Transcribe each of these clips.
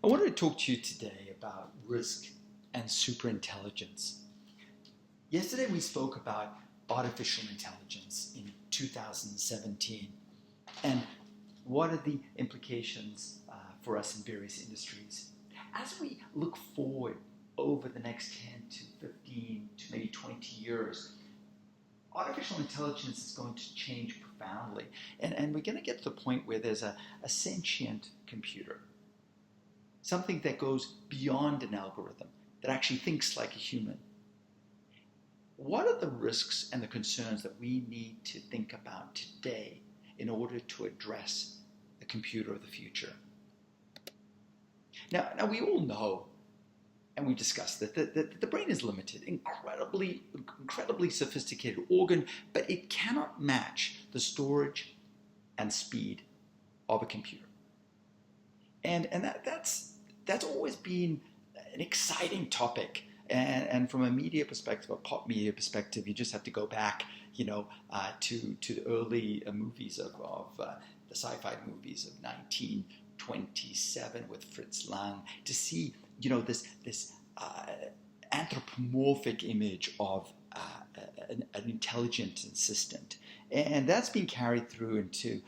I wanted to talk to you today about risk and superintelligence. Yesterday we spoke about artificial intelligence in 2017 and what are the implications for us in various industries. As we look forward over the next 10 to 15 to maybe 20 years, artificial intelligence is going to change profoundly. And we're going to get to the point where there's a sentient computer, something that goes beyond an algorithm, that actually thinks like a human. What are the risks and the concerns that we need to think about today in order to address the computer of the future? Now we all know, and we discussed that the brain is limited, incredibly sophisticated organ, but it cannot match the storage and speed of a computer. And that's always been an exciting topic. And from a media perspective, a pop media perspective, you just have to go back, to the early movies of the sci-fi movies of 1927 with Fritz Lang to see, this anthropomorphic image of an intelligent assistant, and that's been carried through into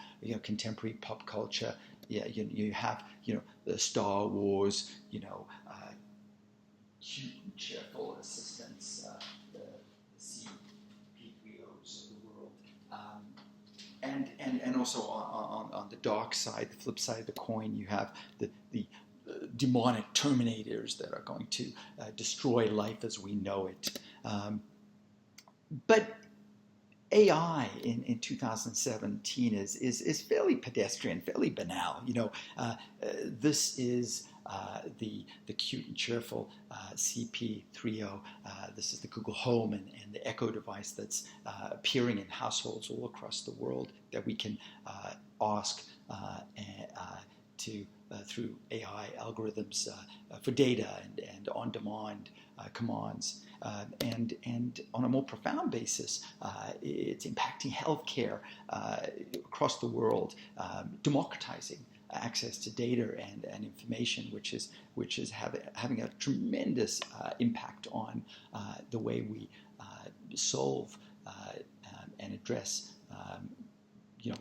contemporary pop culture. Yeah, you have the Star Wars, cute and cheerful assistants, the C-3POs of the world, and also on the dark side, the flip side of the coin, you have the demonic terminators that are going to destroy life as we know it. But AI in 2017 is fairly pedestrian, fairly banal. This is the cute and cheerful CP30. This is the Google Home and the Echo device that's appearing in households all across the world that we can ask to through AI algorithms for data and on-demand commands. And on a more profound basis, it's impacting healthcare across the world, democratizing access to data and information, which is having a tremendous impact on the way we solve and address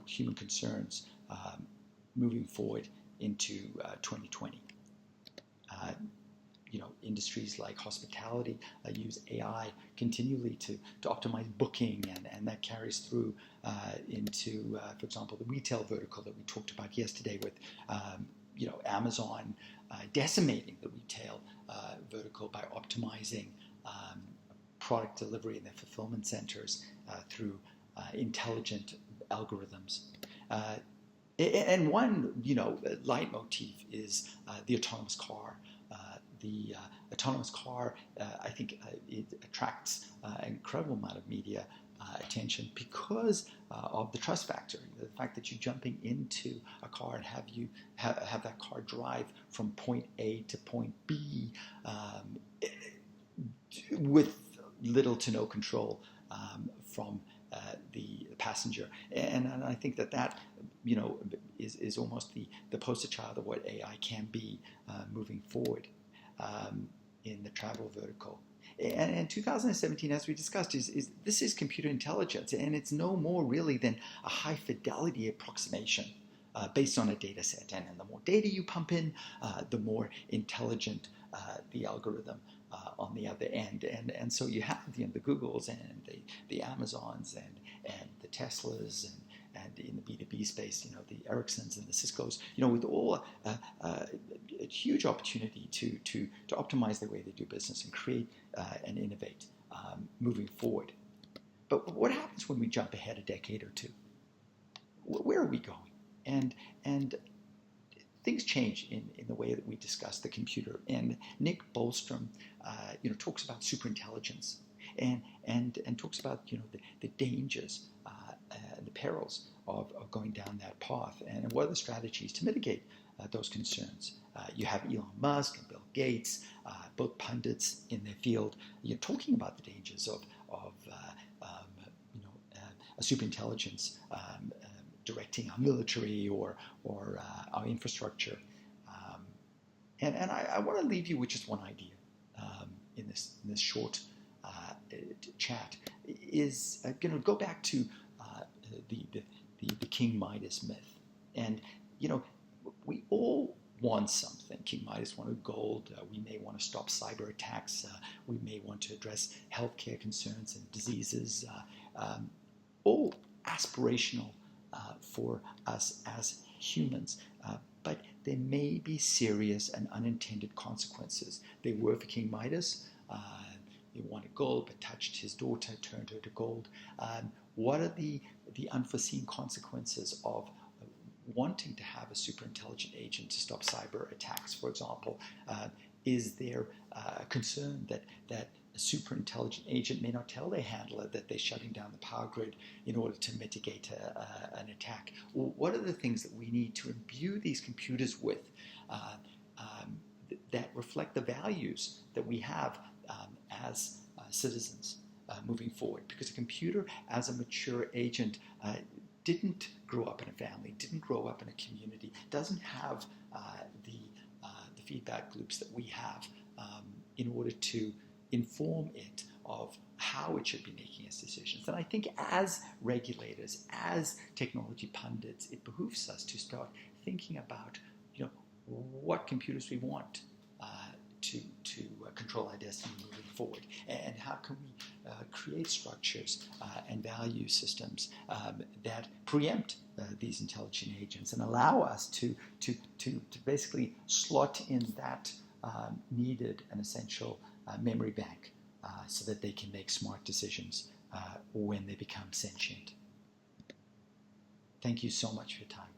human concerns moving forward into 2020. Industries like hospitality use AI continually to optimize booking, and that carries through into, for example, the retail vertical that we talked about yesterday with, Amazon decimating the retail vertical by optimizing product delivery in their fulfillment centers through intelligent algorithms. And one, leitmotif is the autonomous car. The autonomous car, I think it attracts an incredible amount of media attention because of the trust factor. The fact that you're jumping into a car and have that car drive from point A to point B with little to no control from the passenger. And I think that is almost the poster child of what AI can be moving forward in the travel vertical. And in 2017, as we discussed, this is computer intelligence, and it's no more really than a high fidelity approximation based on a data set. And the more data you pump in, the more intelligent the algorithm on the other end. And so you have the Googles and the Amazons and the Teslas and in the B2B space, the Ericssons and the Ciscos, with all a huge opportunity to optimize the way they do business and create and innovate moving forward. But what happens when we jump ahead a decade or two? Where are we going? And things change in the way that we discuss the computer. And Nick Bostrom, talks about superintelligence and talks about the dangers and the perils of going down that path, and what are the strategies to mitigate those concerns. You have Elon Musk and Bill Gates, both pundits in their field, talking about the dangers of a superintelligence directing our military or our infrastructure. And I want to leave you with just one idea in this short chat. Is go back to the King Midas myth, and we all want something. King Midas wanted gold. We may want to stop cyber attacks. We may want to address healthcare concerns and diseases. All aspirational for us as humans. But there may be serious and unintended consequences. They were for King Midas. He wanted gold, but touched his daughter, turned her to gold. What are the unforeseen consequences of wanting to have a super intelligent agent to stop cyber attacks, for example? Is there a concern that a super intelligent agent may not tell their handler that they're shutting down the power grid in order to mitigate an attack? What are the things that we need to imbue these computers with that reflect the values that we have as citizens moving forward? Because a computer, as a mature agent, didn't grow up in a family, didn't grow up in a community, doesn't have the feedback loops that we have in order to inform it of how it should be making its decisions. And I think as regulators, as technology pundits, it behooves us to start thinking about what computers we want to control our destiny moving forward, and how can we create structures and value systems that preempt these intelligent agents and allow us to basically slot in that needed and essential memory bank so that they can make smart decisions when they become sentient. Thank you so much for your time.